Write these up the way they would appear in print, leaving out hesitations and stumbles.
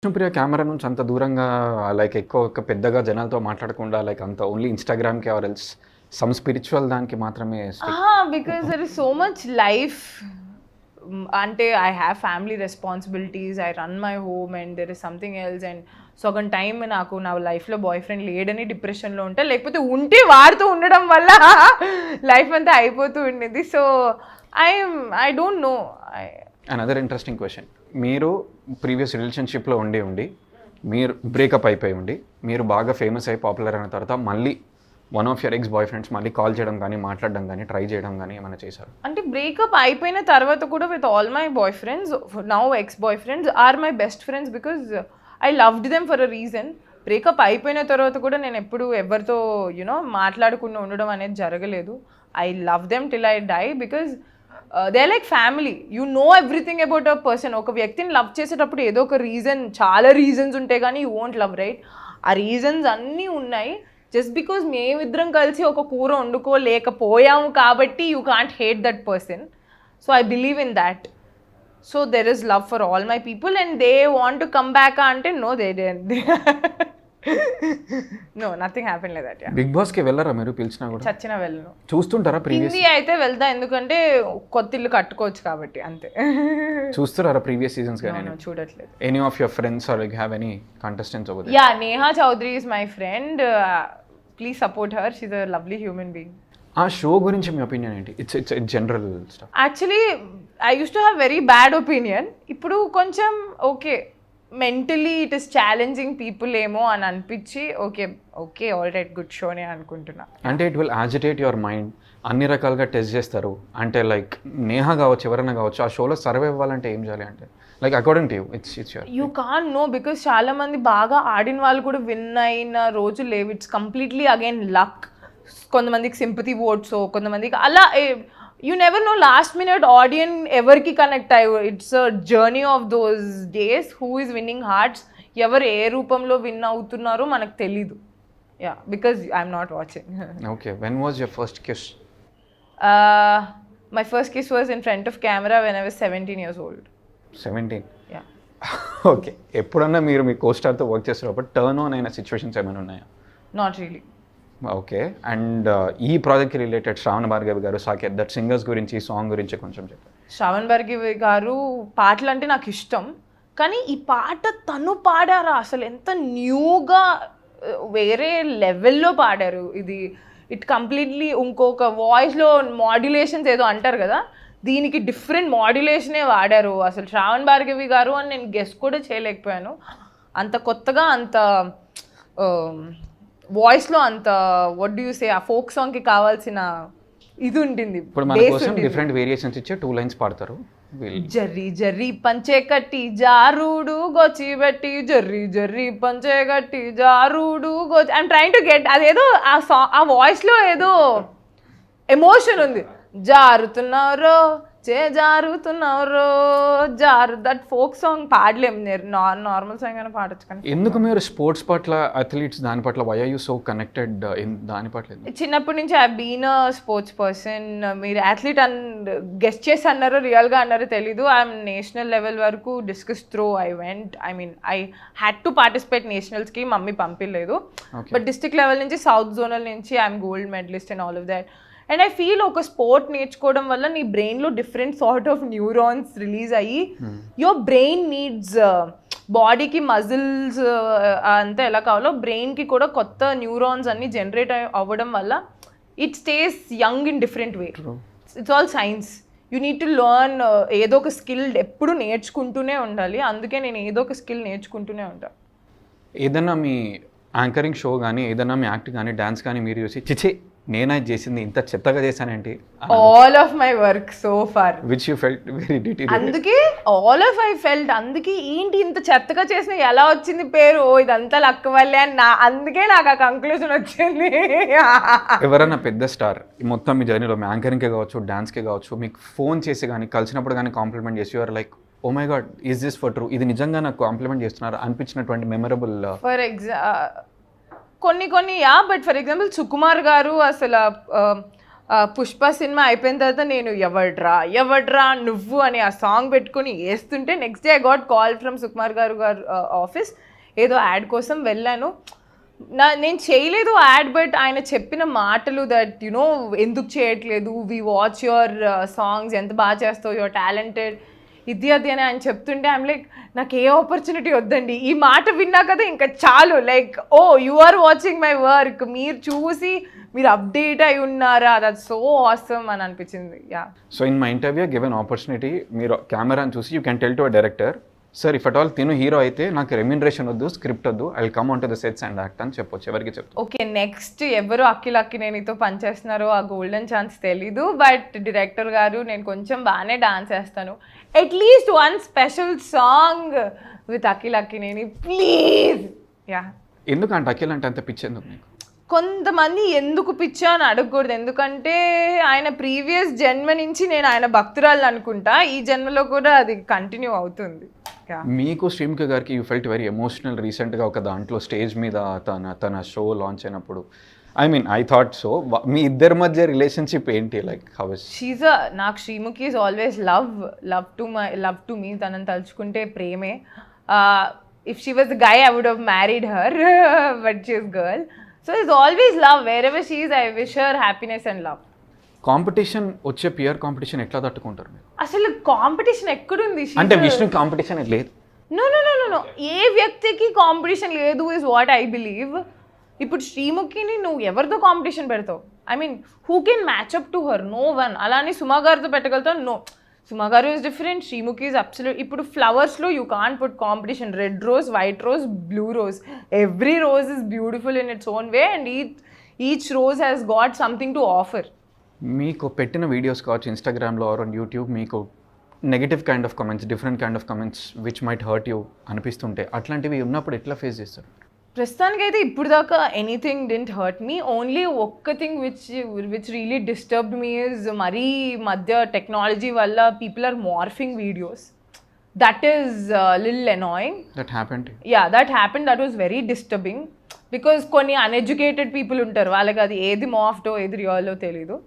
Vishnupriya camera నుంచి అంత దూరంగా లైక్ ఎక్కువ పెద్దగా జనాలతో మాట్లాడకుండా లైక్ అంత ఓన్లీ ఇన్‌స్టాగ్రామ్‌కి ఆర్ ఎల్స్ సమ్ స్పిరిచువల్ దానికి మాత్రమే Because there is so much life. Ante I have family responsibilities, I run my home and there is something else, and సగం టైం నాకు నా లైఫ్లో బాయ్ ఫ్రెండ్ లేడని డిప్రెషన్లో ఉంటా, లేకపోతే ఉంటే వాడుతూ ఉండడం వల్ల లైఫ్ అంతా అయిపోతూ ఉండేది. So I don't know. Another interesting question, మీరు ప్రీవియస్ రిలేషన్షిప్లో ఉండి మీరు బ్రేకప్ అయిపోయి ఉండి మీరు బాగా ఫేమస్ అయ్యి పాపులర్ అయిన తర్వాత మళ్ళీ one of your ex boyfriends మళ్ళీ కాల్ చేయడం కానీ మాట్లాడడం కానీ ట్రై చేయడం కానీ ఏమైనా చేశారు? అంటే బ్రేకప్ అయిపోయిన తర్వాత కూడా with all my boyfriends, now ex boyfriends are my best friends because I loved them for a reason. Breakup అయిపోయిన తర్వాత కూడా నేను ఎప్పుడు ఎవరితో మాట్లాడకుండా ఉండడం అనేది జరగలేదు. I love them till I die because they like family. You know everything about a person. ఒక వ్యక్తిని లవ్ చేసేటప్పుడు ఏదో ఒక రీజన్, చాలా రీజన్స్ ఉంటాయి కానీ యూ వోంట్ లవ్, రైట్? ఆ రీజన్స్ అన్నీ ఉన్నాయి. జస్ట్ బికాజ్ మేమిద్దరం కలిసి ఒక కూర వండుకోలేకపోయాము కాబట్టి you can't hate that person. So I believe in that. So there is love for all my people and they want to come back అంటే no, they don't. No, nothing happen like that. Big బాస్కి వెళ్ళరా మీరు? పిలిచినా కూడా చచ్చిన వెళ్ళను. చూస్తుంటారా? Previous Hindi అయితే వెళ్తా, ఎందుకంటే కొత్త ఇల్లు కట్టుకోవచ్చు కాబట్టి, అంతే. చూస్తారా ప్రీవియస్ సీజన్స్ కానీ? చూడట్లేదు. Any of your friends are like have any contestants over there? Ya, Neha Chaudhary is my friend. Please support her, she is a lovely human being. ఆ షో గురించి మీ ఒపీనియన్ ఏంటి? It's general stuff. Actually I use to have very bad opinion. ఇప్పుడు కొంచెం okay, mentally it is challenging people ఏమో అని అనిపించి okay all right, good షోనే అనుకుంటున్నా. అంటే it will agitate your mind, అన్ని రకాలుగా టెస్ట్ చేస్తారు. అంటే లైక్ నేహా కావచ్చు, ఎవరైనా కావచ్చు, ఆ షోలో సర్వే అవ్వాలంటే ఏం చేయాలి? అంటే like according to you it's your. You can know because చాలా మంది బాగా ఆడిన వాళ్ళు కూడా విన్ అయిన రోజులు లేవు. It's completely again luck. కొంతమందికి సింపతి ఓట్స్, కొంతమందికి అలా. You never know last minute audience ఎవరికి కనెక్ట్ అయ్యి. It's a journey of those days. Who is winnowing hearts, ఎవరు ఏ రూపంలో విన్ అవుతున్నారో మనకు తెలీదు. Yeah, because I'm not watching. Okay, when was your first kiss? My first kiss was in front of camera when I was 17 years old. 17? Yeah. Okay, ఎప్పుడన్నా మీరు మీ కోస్టార్తో work చేస్తున్నప్పుడు turn on అయిన situations ఏమైనా ఉన్నాయా? Not really. Okay, and ఈ ప్రాజెక్ట్కి related శ్రావణ భార్గవి గారు, Saketh that singers గురించి, సాంగ్ గురించి కొంచెం చెప్పండి. శ్రావణ్ భార్గవి గారు పాటలు అంటే నాకు ఇష్టం, కానీ ఈ పాట తను పాడారా అసలు ఎంత న్యూగా, వేరే లెవెల్లో పాడారు. ఇది ఇట్ కంప్లీట్లీ ఇంకొక వాయిస్లో మాడ్యులేషన్స్ ఏదో అంటారు కదా, దీనికి డిఫరెంట్ మాడ్యులేషనే వాడారు అసలు శ్రావణ్ భార్గవి గారు అని నేను గెస్ కూడా చేయలేకపోయాను. అంత కొత్తగా, అంత వాయిస్లో అంత వాట్ డు యూ సే, ఆ ఫోక్ సాంగ్కి కావాల్సిన ఇది ఉంటుంది. ఇప్పుడు మన కోసం డిఫరెంట్ వేరియేషన్స్ ఇచ్చే 2 lines పాడతారు. జర్రీ జర్రీ పంచే కట్టి జారుడు గోచిబెట్టి, జర్రీ జర్రీ పంచే కట్టి జారుడు గోచి. ఐఎమ్ ట్రైంగ్ టు గెట్ అదేదో ఆ వాయిస్లో ఏదో ఎమోషన్ ఉంది. జారుతున్నారో జారుతున్నారో జారు, దట్ ఫోక్ సాంగ్ పాడలేము. నార్మల్ సాంగ్ అయినా పాడచ్చు. కానీ ఎందుకు మీరు స్పోర్ట్స్ పట్ల, అథ్లీట్స్ దాని పట్ల why are you so connected దాని పట్ల? చిన్నప్పటి నుంచి I been a sports person. మీరు అథ్లీట్ గెస్ట్ చేసి అన్నారో రియల్గా అన్నారో తెలీదు. ఐఎమ్ నేషనల్ లెవెల్ వరకు discus throw I had to participate నేషనల్స్కి. మమ్మీ పంపించలేదు, బట్ డిస్ట్రిక్ట్ లెవెల్ నుంచి సౌత్ జోనల్ నుంచి I'm gold medallist and all of that. And I feel ఒక స్పోర్ట్ నేర్చుకోవడం వల్ల నీ బ్రెయిన్లో different sort of neurons release అయ్యి, యువర్ బ్రెయిన్ నీడ్స్, బాడీకి మజిల్స్ అంతా ఎలా కావాలో బ్రెయిన్కి కూడా కొత్త న్యూరాన్స్ అన్నీ జనరేట్ అవ్వడం వల్ల it stays young in different way. It's all science. You need to learn. ఏదో ఒక స్కిల్ ఎప్పుడు నేర్చుకుంటూనే ఉండాలి. అందుకే నేను ఏదో ఒక స్కిల్ నేర్చుకుంటూనే ఉంటాను. ఏదన్నా మీ యాంకరింగ్ షో కానీ, ఏదన్నా మీ యాక్ట్ కానీ, డాన్స్ కానీ మీరు చూసి చిచే నేనా చేసింది ఇంత చెత్తగా చేశానంటే? All of my work so far which you felt very detail. అందుకే ఆల్ ఆఫ్ ఐ ఫెల్ట్. అందుకే ఏంటి ఇంత చెత్తగా చేసిన, ఎలా వచ్చింది పేరు, ఇదంతా లక్క వల్లే అని అందుకే నాకు ఆ కంక్లూజన్ వచ్చింది. ఎవరైనా పెద్ద స్టార్ మొత్తం మీ జర్నీలో, మీ యాంకరింగ్కే కావచ్చు, డాన్స్కే కావచ్చు, మీకు ఫోన్ చేసి కానీ, కలిసినప్పుడు కానీ కాంప్లిమెంట్ చేసి you're like oh my god is this for true, ఇది నిజంగా నాకు కాంప్లిమెంట్ చేస్తున్నారు అనిపించినటువంటి మెమరబుల్? ఫర్ కొన్ని ya, but for example Sukumar garu అసలు పుష్ప సినిమా అయిపోయిన తర్వాత నేను ఎవడ్రా నువ్వు అని ఆ సాంగ్ పెట్టుకుని వేస్తుంటే next day I got call from Sukumar గారు ఆఫీస్, ఏదో యాడ్ కోసం వెళ్ళాను. నేను చేయలేదు యాడ్, బట్ ఆయన చెప్పిన మాటలు దట్ యునో ఎందుకు చేయట్లేదు, వి వాచ్ యువర్ సాంగ్స్, ఎంత బాగా చేస్తావు, యువర్ టాలెంటెడ్, ఇది అది అని ఆయన చెప్తుంటే ఐమ్ లైక్ నాకు ఏ ఆపర్చునిటీ వద్దండి, ఈ మాట విన్నా కదా ఇంకా చాలు, like oh you are watching my work, మీరు చూసి మీరు అప్డేట్ అయి ఉన్నారా, దట్స్ సో ఆసమ్ అని అనిపించింది. Yeah. So in my interview given opportunity, మీరు కెమెరాని చూసి you can tell to a director, sir if at all తిను హీరో అయితే నాకు రెమ్యూనరేషన్ వద్దు, స్క్రిప్ట్ వద్దు, I will come on to the sets and act అని చెప్పొచ్చు, ఎవరికి చెప్తాను. ఓకే, నెక్స్ట్ ఎవరు అక్కినేనితో పనిచేస్తున్నారో ఆ గోల్డెన్ ఛాన్స్ తెలీదు, బట్ డైరెక్టర్ గారు నేను కొంచెం బాగానే డాన్స్ చేస్తాను, at least one special song with Akkineni please. Yeah. ఎందుకంటే అఖిల్ అంటే అంత పిచ్చి ఎందుకు మీకు? కొంతమంది ఎందుకు పిచ్చా అని అడగకూడదు, ఎందుకంటే ఆయన ప్రీవియస్ జన్మ నుంచి నేను ఆయన భక్తురాలు అనుకుంటా, ఈ జన్మలో కూడా అది కంటిన్యూ అవుతుంది. మీకు శ్రీముఖి గారికి యూ ఫెల్ట్ వెరీ ఎమోషనల్ రీసెంట్గా ఒక దాంట్లో స్టేజ్ మీద తన షో లాంచ్ అయినప్పుడు, I mean I thought so, మీ ఇద్దరి మధ్య రిలేషన్షిప్ ఏంటి, లైక్ హౌ ఇస్? నాకు Sreemukhi is always love to me, తనని తలుచుకుంటే ప్రేమే. If she was guy I would have married her, but she is girl. So it's always love. Wherever she is, I wish her happiness and love. Competition వచ్చే pear competition ఎట్లా తట్టుకుంటారు మీరు? అసలు competition ఎక్కడుంది? అంటే Vishnu competition లేదు. No, ఏ వ్యక్తికి competition లేదు is what I believe. ఇప్పుడు శ్రీముఖిని నువ్వు ఎవరితో కాంపిటీషన్ పెడతావు? I mean who can match up to her? No one. అలానే సుమా గారితో పెట్టగలుగుతావు? No. Suma garu is different, Sreemukhi is absolute. ఇప్పుడు ఫ్లవర్స్లో you can't put competition. Red rose, white rose, blue rose, every rose is beautiful in its own way and each rose has got something to offer. మీకు పెట్టిన videos కావచ్చు ఇన్స్టాగ్రామ్లో or on YouTube, మీకు negative kind of comments, different kind of comments which might hurt you అనిపిస్తుంటే, అట్లాంటివి ఉన్నప్పుడు ఎట్లా face చేస్తారు? ప్రస్తుతానికి అయితే ఇప్పుడు దాకా anything didn't hurt me. Only ఒక్క thing which really disturbed me is మరీ మధ్య టెక్నాలజీ వల్ల people are morphing videos. That is lil annoying. That happened. Yeah, that happened. That was very disturbing because కొన్ని అన్ఎడ్యుకేటెడ్ పీపుల్ ఉంటారు, వాళ్ళకి అది ఏది మాఫ్టో ఏది రియల్లో తెలీదు.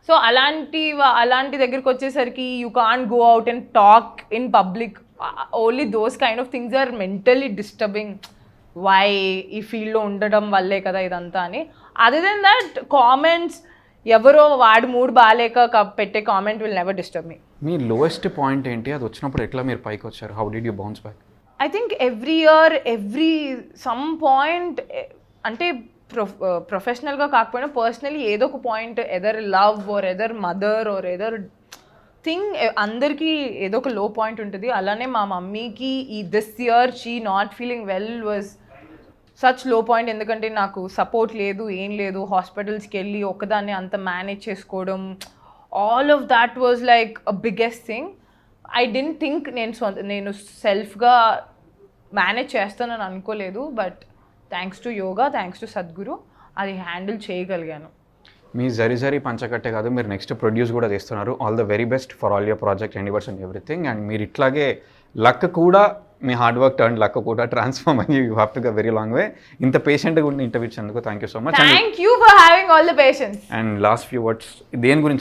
సో అలాంటి దగ్గరికి వచ్చేసరికి you can't go out and talk in public. Only those kind of things are mentally disturbing. Why ఈ ఫీల్డ్లో ఉండడం వల్లే కదా ఇదంతా అని. అదర్ దెన్ దట్ కామెంట్స్, ఎవరో వాడి మూడ్ బాగాలేక పెట్టే comment will never disturb me. Me lowest point ఏంటి? అది వచ్చినప్పుడు ఎట్లా మీరు పైకి వచ్చారు? How did you bounce back? I think every year some point, అంటే ప్రొఫెషనల్గా కాకపోయినా పర్సనలీ ఏదో ఒక point, either love or either mother are either thing, అందరికీ ఏదో ఒక లో పాయింట్ ఉంటుంది. అలానే మా మమ్మీకి this year she not feeling well was such లో పాయింట్. ఎందుకంటే నాకు సపోర్ట్ లేదు, ఏం లేదు, హాస్పిటల్స్కి వెళ్ళి ఒకదాన్ని అంత మేనేజ్ చేసుకోవడం, all of that was like a biggest thing. I didn't think నేను సెల్ఫ్గా మేనేజ్ చేస్తానని అనుకోలేదు, but thanks to yoga, thanks to Sadhguru అది హ్యాండిల్ చేయగలిగాను. మీ జరి పంచకట్టే కాదు, మీరు నెక్స్ట్ ప్రొడ్యూస్ కూడా చేస్తున్నారు. All the very best for all your project anywhere and everything. And మీరు ఇట్లాగే లక్ కూడా, మీ హార్డ్ వర్క్ టర్న్ లక్ కూడా ట్రాన్స్ఫార్మ్ అయ్యి you have to go very long way. ఇంత పేషెంట్గా ఉండి ఇంటర్వ్యూ ఇచ్చినందుకు thank you so much. Thank you for having all the patience. And last few words దేని గురించి